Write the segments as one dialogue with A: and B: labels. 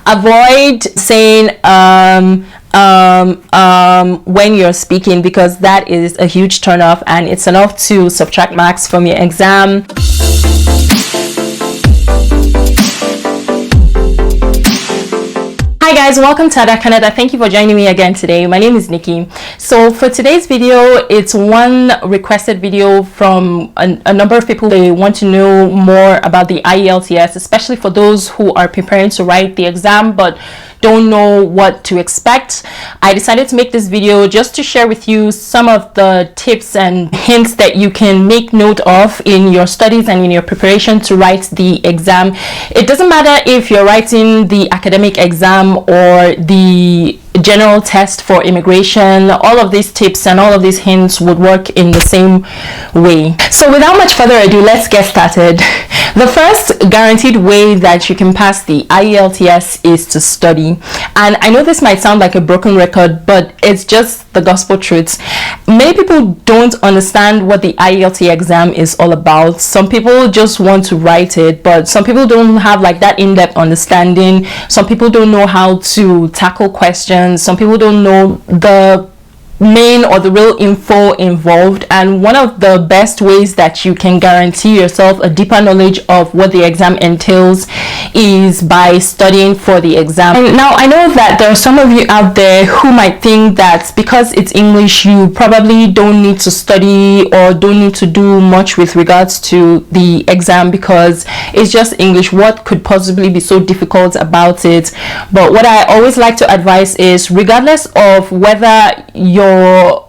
A: avoid saying when you're speaking, because that is a huge turn off and it's enough to subtract marks from your exam. Hi guys, welcome to Ada Canada. Thank you for joining me again today. My name is Nikki. So for today's video, it's one requested video from a number of people. They want to know more about the IELTS, especially for those who are preparing to write the exam but don't know what to expect. I decided to make this video just to share with you some of the tips and hints that you can make note of in your studies and in your preparation to write the exam. It doesn't matter if you're writing the academic exam or the general test for immigration. All of these tips and all of these hints would work in the same way. So without much further ado, let's get started. The first guaranteed way that you can pass the IELTS is to study. And I know this might sound like a broken record, but it's just the gospel truth. Many people don't understand what the IELTS exam is all about. Some people just want to write it, but some people don't have like that in-depth understanding. Some people don't know how to tackle questions. Some people don't know the main or the real info involved, and one of the best ways that you can guarantee yourself a deeper knowledge of what the exam entails is by studying for the exam. And now I know that there are some of you out there who might think that because it's English you probably don't need to study or don't need to do much with regards to the exam because it's just English. What could possibly be so difficult about it? But what I always like to advise is, regardless of whether your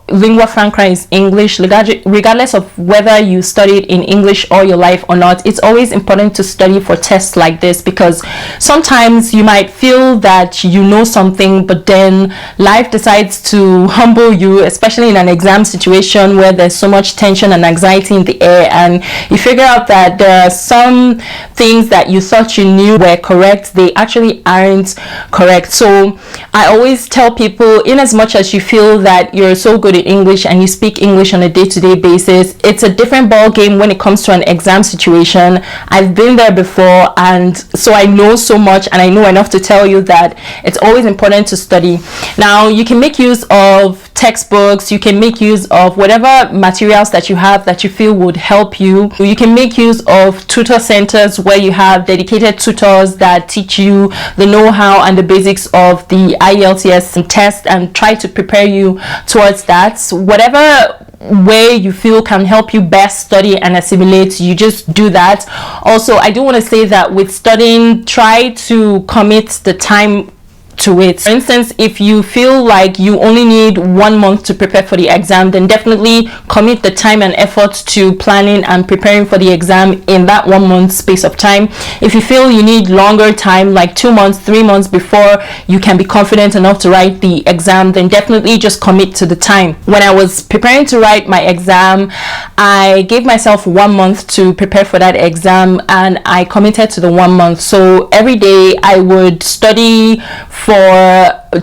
A: lingua franca is English, regardless of whether you studied in English all your life or not, it's always important to study for tests like this, because sometimes you might feel that you know something, but then life decides to humble you, especially in an exam situation where there's so much tension and anxiety in the air, and you figure out that there are some things that you thought you knew were correct, they actually aren't correct. So I always tell people, in as much as you feel that you're so good in English and you speak English on a day-to-day basis, it's a different ball game when it comes to an exam situation. I've been there before, and so I know so much, and I know enough to tell you that it's always important to study. Now you can make use of textbooks, you can make use of whatever materials that you have that you feel would help you. You can make use of tutor centers where you have dedicated tutors that teach you the know-how and the basics of the IELTS test and try to prepare you towards that. Whatever way you feel can help you best study and assimilate, you just do that. Also, I do want to say that with studying, try to commit the time to it. For instance, if you feel like you only need 1 month to prepare for the exam, then definitely commit the time and effort to planning and preparing for the exam in that 1 month space of time. If you feel you need longer time, like 2 months, 3 months before you can be confident enough to write the exam, then definitely just commit to the time. When I was preparing to write my exam, I gave myself 1 month to prepare for that exam, and I committed to the 1 month. So every day I would study for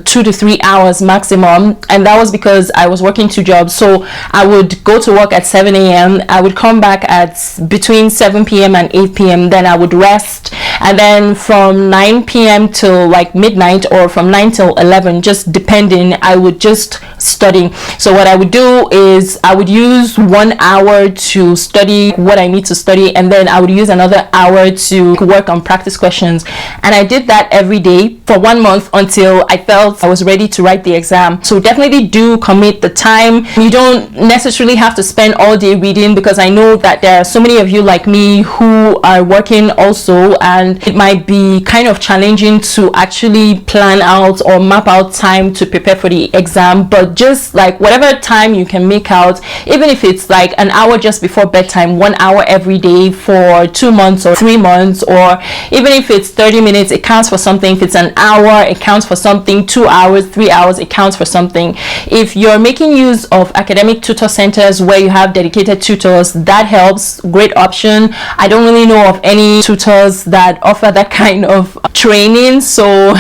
A: 2 to 3 hours maximum, and that was because I was working 2 jobs. So I would go to work at 7 a.m. I would come back at between 7 p.m. and 8 p.m. then I would rest, and then from 9 p.m. till like midnight, or from 9 till 11, just depending, I would just study. So what I would do is I would use 1 hour to study what I need to study, and then I would use another hour to work on practice questions, and I did that every day for 1 month until I felt I was ready to write the exam. So definitely do commit the time. You don't necessarily have to spend all day reading, because I know that there are so many of you like me who are working also, and it might be kind of challenging to actually plan out or map out time to prepare for the exam. But just like whatever time you can make out, even if it's like an hour just before bedtime, 1 hour every day for 2 months or 3 months, or even if it's 30 minutes, it counts for something. If it's an hour, it counts for something. 2 hours, 3 hours, it counts for something. If you're making use of academic tutor centers where you have dedicated tutors, that helps. Great option. I don't really know of any tutors that offer that kind of training, so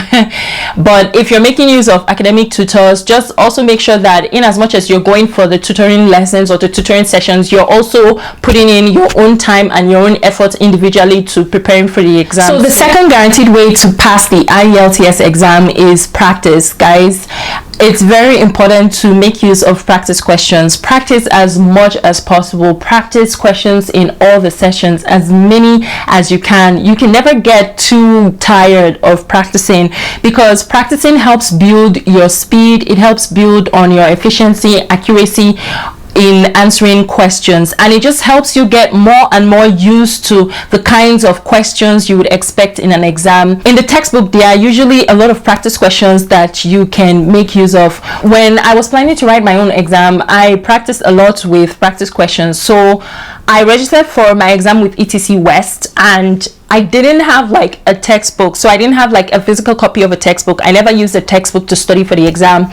A: But if you're making use of academic tutors, just also make sure that in as much as you're going for the tutoring lessons or the tutoring sessions, you're also putting in your own time and your own effort individually to preparing for the exam. So the second guaranteed way to pass the IELTS exam is practice, guys. It's very important to make use of practice questions. Practice as much as possible. Practice questions in all the sessions, as many as you can. You can never get too tired of practicing, because practicing helps build your speed. It helps build on your efficiency, accuracy in answering questions, and it just helps you get more and more used to the kinds of questions you would expect in an exam. In the textbook, there are usually a lot of practice questions that you can make use of. When I was planning to write my own exam, I practiced a lot with practice questions. So I registered for my exam with ETC West, and I didn't have like a textbook, so I didn't have like a physical copy of a textbook. I never used a textbook to study for the exam.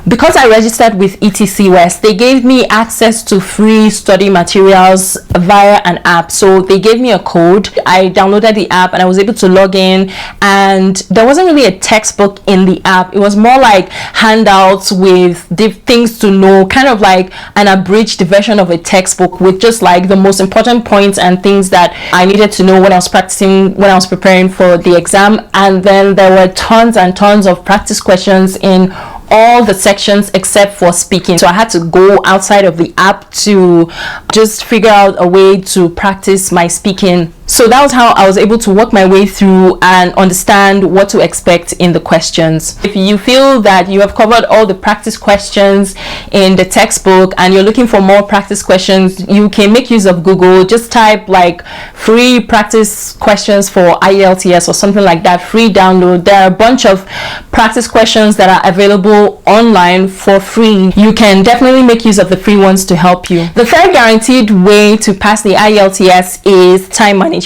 A: Because I registered with ETC West, they gave me access to free study materials via an app. So they gave me a code. I downloaded the app and I was able to log in, and there wasn't really a textbook in the app. It was more like handouts with things to know, kind of like an abridged version of a textbook with just like the most important points and things that I needed to know when I was practicing, when I was preparing for the exam. And then there were tons and tons of practice questions in all the sections except for speaking. So I had to go outside of the app to just figure out a way to practice my speaking. So that was how I was able to work my way through and understand what to expect in the questions. If you feel that you have covered all the practice questions in the textbook and you're looking for more practice questions, you can make use of Google. Just type like free practice questions for IELTS or something like that, free download. There are a bunch of practice questions that are available online for free. You can definitely make use of the free ones to help you. The third guaranteed way to pass the IELTS is time management.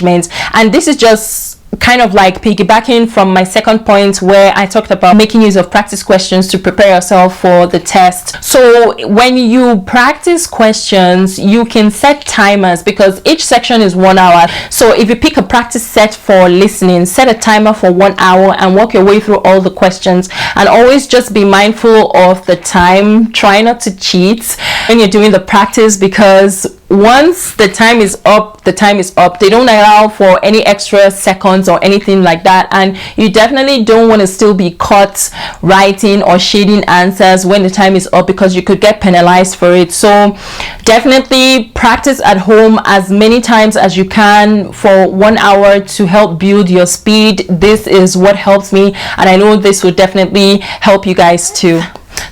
A: And this is just kind of like piggybacking from my second point where I talked about making use of practice questions to prepare yourself for the test. So when you practice questions, you can set timers because each section is 1 hour. So if you pick a practice set for listening, set a timer for 1 hour and work your way through all the questions, and always just be mindful of the time. Try not to cheat when you're doing the practice, because once the time is up, the time is up. They don't allow for any extra seconds or anything like that, and you definitely don't want to still be caught writing or shading answers when the time is up, because you could get penalized for it. So definitely practice at home as many times as you can for 1 hour to help build your speed. This is what helps me, and I know this will definitely help you guys too.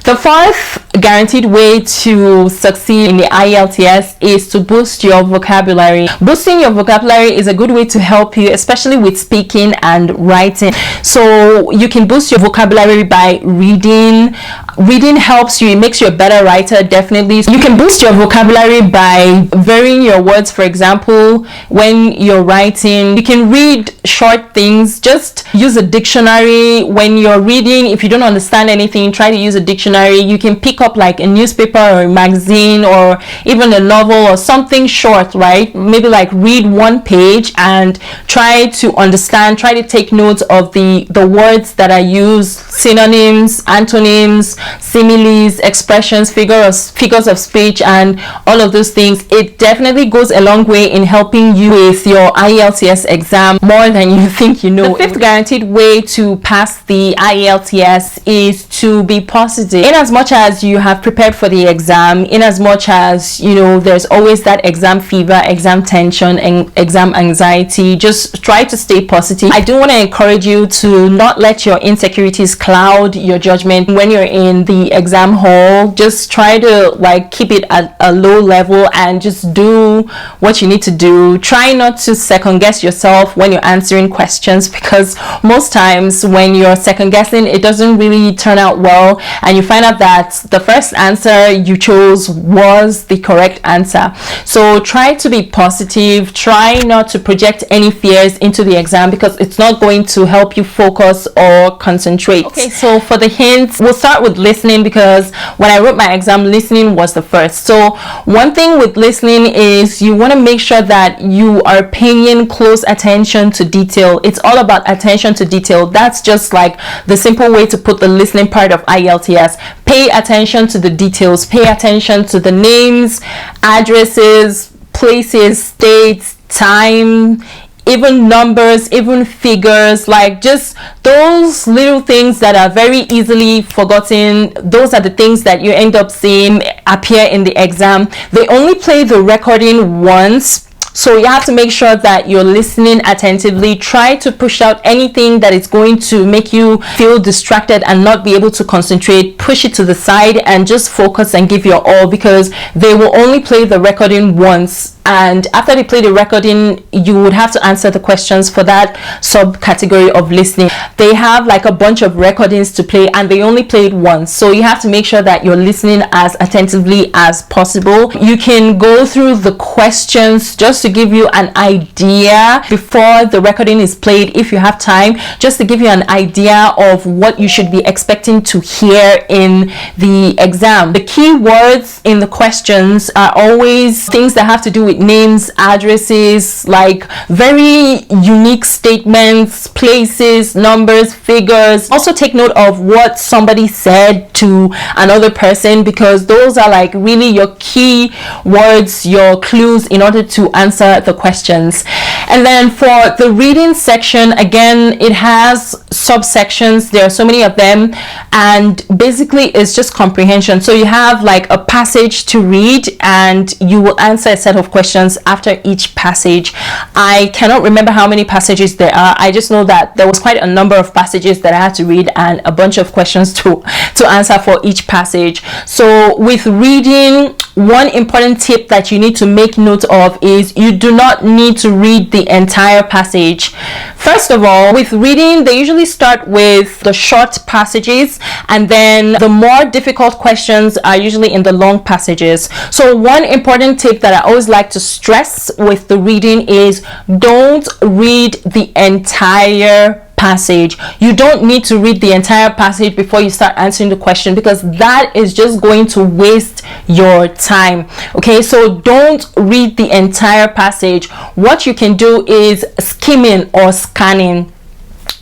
A: The fourth guaranteed way to succeed in the IELTS is to boost your vocabulary. Boosting your vocabulary is a good way to help you, especially with speaking and writing. So you can boost your vocabulary by reading. Reading helps you, it makes you a better writer, definitely. You can boost your vocabulary by varying your words. For example, when you're writing, you can read short things. Just use a dictionary when you're reading. If you don't understand anything, try to use a dictionary. You can pick up like a newspaper or a magazine or even a novel or something short, right? Maybe like read 1 page and try to understand, try to take notes of the words that are used, synonyms, antonyms, similes, expressions, figures of speech, and all of those things. It definitely goes a long way in helping you with your IELTS exam more than you think you know. The fifth guaranteed way to pass the IELTS is to be positive. In as much as you have prepared for the exam, in as much as you know there's always that exam fever, exam tension, and exam anxiety, just try to stay positive. I do want to encourage you to not let your insecurities cloud your judgment when you're in the exam hall. Just try to like keep it at a low level and just do what you need to do. Try not to second guess yourself when you're answering questions, because most times when you're second guessing, it doesn't really turn out out well and you find out that the first answer you chose was the correct answer. So try to be positive, try not to project any fears into the exam, because it's not going to help you focus or concentrate. Okay, so for the hints, we'll start with listening, because when I wrote my exam, listening was the first. So one thing with listening is you want to make sure that you are paying close attention to detail. It's all about attention to detail. That's just like the simple way to put the listening part of IELTS. Pay attention to the details, pay attention to the names, addresses, places, states, time, even numbers, even figures, like just those little things that are very easily forgotten. Those are the things that you end up seeing appear in the exam. They only play the recording once, so you have to make sure that you're listening attentively. Try to push out anything that is going to make you feel distracted and not be able to concentrate. Push it to the side and just focus and give your all, because they will only play the recording once. And after they play the recording, you would have to answer the questions for that subcategory of listening. They have like a bunch of recordings to play and they only play it once. So you have to make sure that you're listening as attentively as possible. You can go through the questions just to give you an idea before the recording is played, if you have time, just to give you an idea of what you should be expecting to hear in the exam. The key words in the questions are always things that have to do with names, addresses, like very unique statements, places, numbers, figures. Also take note of what somebody said to another person, because those are like really your key words, your clues in order to answer the questions. And then for the reading section, again, it has subsections. There are so many of them, and basically it's just comprehension. So you have like a passage to read and you will answer a set of questions after each passage. I cannot remember how many passages there are. I just know that there was quite a number of passages that I had to read and a bunch of questions to answer for each passage. So with reading, one important tip that you need to make note of is you do not need to read the entire passage. First of all, with reading, they usually start with the short passages, and then the more difficult questions are usually in the long passages. So one important tip that I always like to stress with the reading is don't read the entire passage. You don't need to read the entire passage before you start answering the question, because that is just going to waste your time. Okay, so don't read the entire passage. What you can do is skimming or scanning.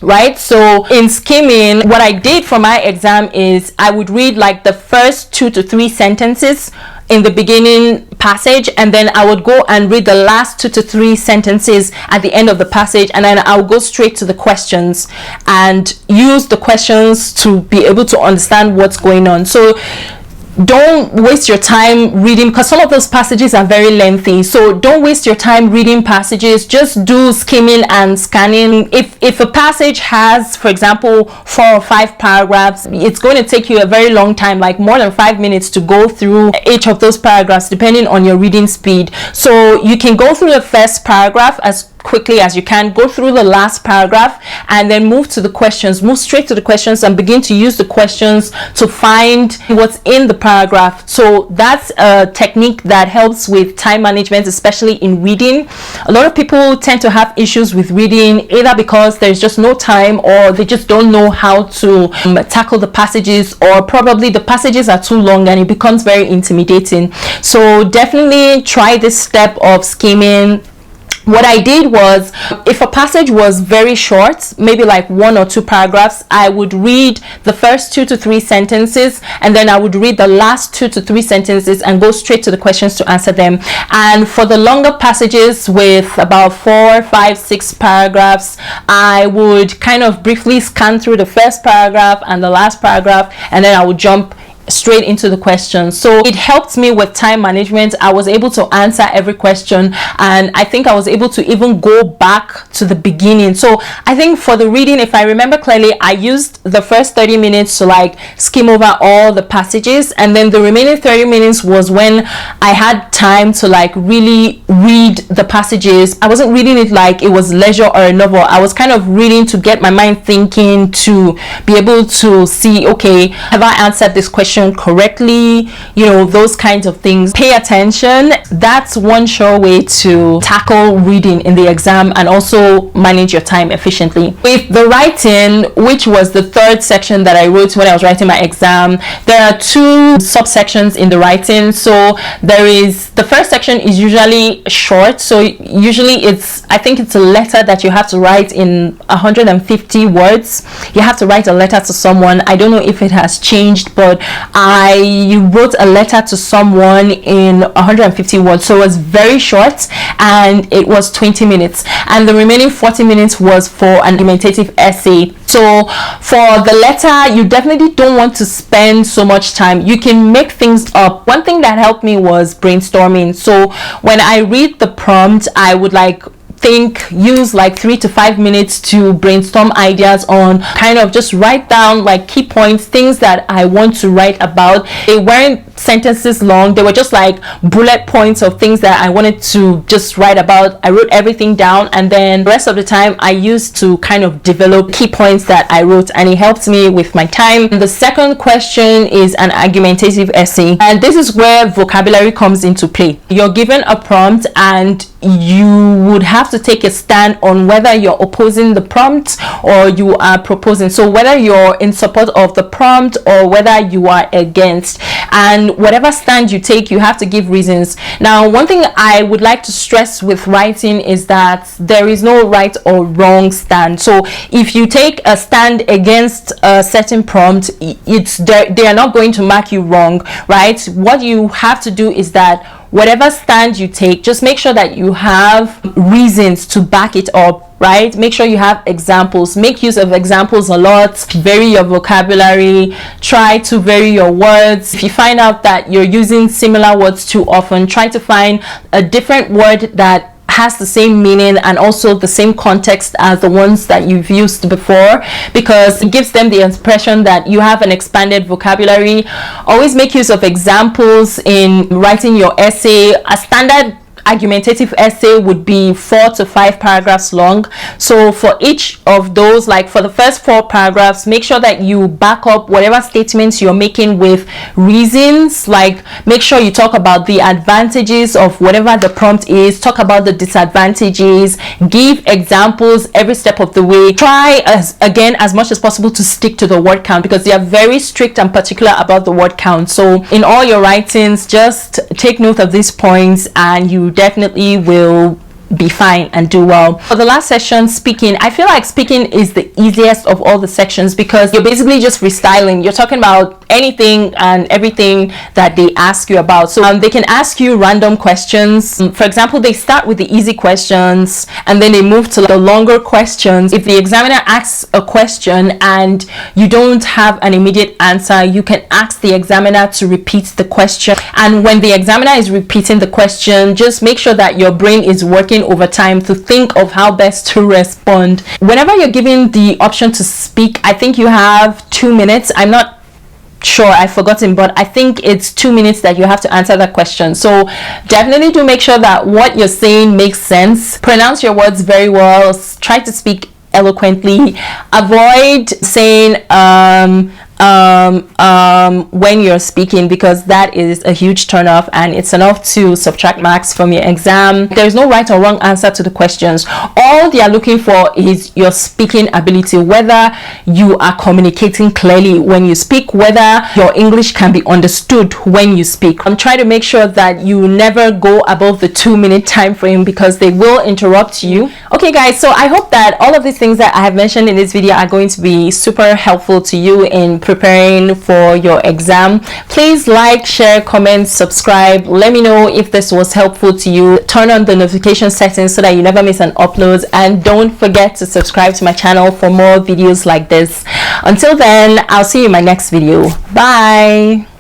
A: Right, so in skimming, what I did for my exam is I would read like the first 2 to 3 sentences in the beginning passage, and then I would go and read the last 2 to 3 sentences at the end of the passage, and then I'll go straight to the questions and use the questions to be able to understand what's going on. So don't waste your time reading, because some of those passages are very lengthy. So don't waste your time reading passages. Just do skimming and scanning. If a passage has, for example, 4 or 5 paragraphs, it's going to take you a very long time, like more than 5 minutes, to go through each of those paragraphs, depending on your reading speed. So you can go through the first paragraph as quickly as you can, go through the last paragraph, and then move to the questions, move straight to the questions and begin to use the questions to find what's in the paragraph. So that's a technique that helps with time management, especially in reading. A lot of people tend to have issues with reading, either because there's just no time, or they just don't know how to tackle the passages, or probably the passages are too long and it becomes very intimidating. So definitely try this step of skimming. What I did was, if a passage was very short, maybe like 1 or 2 paragraphs, I would read the first 2 to 3 sentences, and then I would read the last 2 to 3 sentences and go straight to the questions to answer them. And for the longer passages with about 4, 5, 6 paragraphs, I would kind of briefly scan through the first paragraph and the last paragraph, and then I would jump straight into the question. So it helped me with time management. I was able to answer every question, and I think I was able to even go back to the beginning. So I think for the reading, if I remember clearly, I used the first 30 minutes to like skim over all the passages, and then the remaining 30 minutes was when I had time to like really read the passages. I wasn't reading it like it was leisure or a novel. I was kind of reading to get my mind thinking, to be able to see, okay, have I answered this question correctly? You know, those kinds of things. Pay attention. That's one sure way to tackle reading in the exam and also manage your time efficiently. With the writing, which was the third section that I wrote when I was writing my exam, there are two subsections in the writing. So there is, the first section is usually short, so usually I think it's a letter that you have to write in 150 words. You have to write a letter to someone. I don't know if it has changed, but I wrote a letter to someone in 150 words, so it was very short, and it was 20 minutes, and the remaining 40 minutes was for an argumentative essay. So for the letter, you definitely don't want to spend so much time. You can make things up. One thing that helped me was brainstorming. So when I read the prompt, I would use like 3 to 5 minutes to brainstorm ideas on, kind of just write down like key points, things that I want to write about. They weren't sentences long, they were just like bullet points of things that I wanted to just write about. I wrote everything down, and then the rest of the time I used to kind of develop key points that I wrote, and it helped me with my time. And the second question is an argumentative essay, and this is where vocabulary comes into play. You're given a prompt and you would have to take a stand on whether you're opposing the prompt or you are proposing. So whether you're in support of the prompt or whether you are against, and whatever stand you take, you have to give reasons. Now, one thing I would like to stress with writing is that there is no right or wrong stand. So if you take a stand against a certain prompt, they are not going to mark you wrong, right? What you have to do is that whatever stand you take, just make sure that you have reasons to back it up, right? Make sure you have examples. Make use of examples a lot. Vary your vocabulary. Try to vary your words. If you find out that you're using similar words too often, try to find a different word that has the same meaning and also the same context as the ones that you've used before, because it gives them the impression that you have an expanded vocabulary. Always make use of examples in writing your essay. A standard argumentative essay would be 4 to 5 paragraphs long. So for each of those, like for the first 4 paragraphs, make sure that you back up whatever statements you're making with reasons. Like, make sure you talk about the advantages of whatever the prompt is, talk about the disadvantages, give examples every step of the way. Try as much as possible to stick to the word count, because they are very strict and particular about the word count. So in all your writings, just take note of these points and you definitely will be fine and do well. For the last section, speaking, I feel like speaking is the easiest of all the sections, because you're basically just freestyling. You're talking about anything and everything that they ask you about. So they can ask you random questions. For example, they start with the easy questions and then they move to the longer questions. If the examiner asks a question and you don't have an immediate answer, you can ask the examiner to repeat the question. And when the examiner is repeating the question, just make sure that your brain is working over time to think of how best to respond. Whenever you're given the option to speak, I think you have 2 minutes. I'm not sure, I've forgotten, but I think it's 2 minutes that you have to answer that question. So definitely do make sure that what you're saying makes sense. Pronounce your words very well. Try to speak eloquently. Avoid saying when you're speaking, because that is a huge turn off and it's enough to subtract marks from your exam. There's no right or wrong answer to the questions. All they are looking for is your speaking ability, whether you are communicating clearly when you speak, whether your English can be understood when you speak. Try to make sure that you never go above the 2-minute time frame, because they will interrupt you. Okay guys, so I hope that all of these things that I have mentioned in this video are going to be super helpful to you in preparing for your exam. Please like, share, comment, subscribe. Let me know if this was helpful to you. Turn on the notification settings so that you never miss an upload, and don't forget to subscribe to my channel for more videos like this. Until then, I'll see you in my next video. Bye.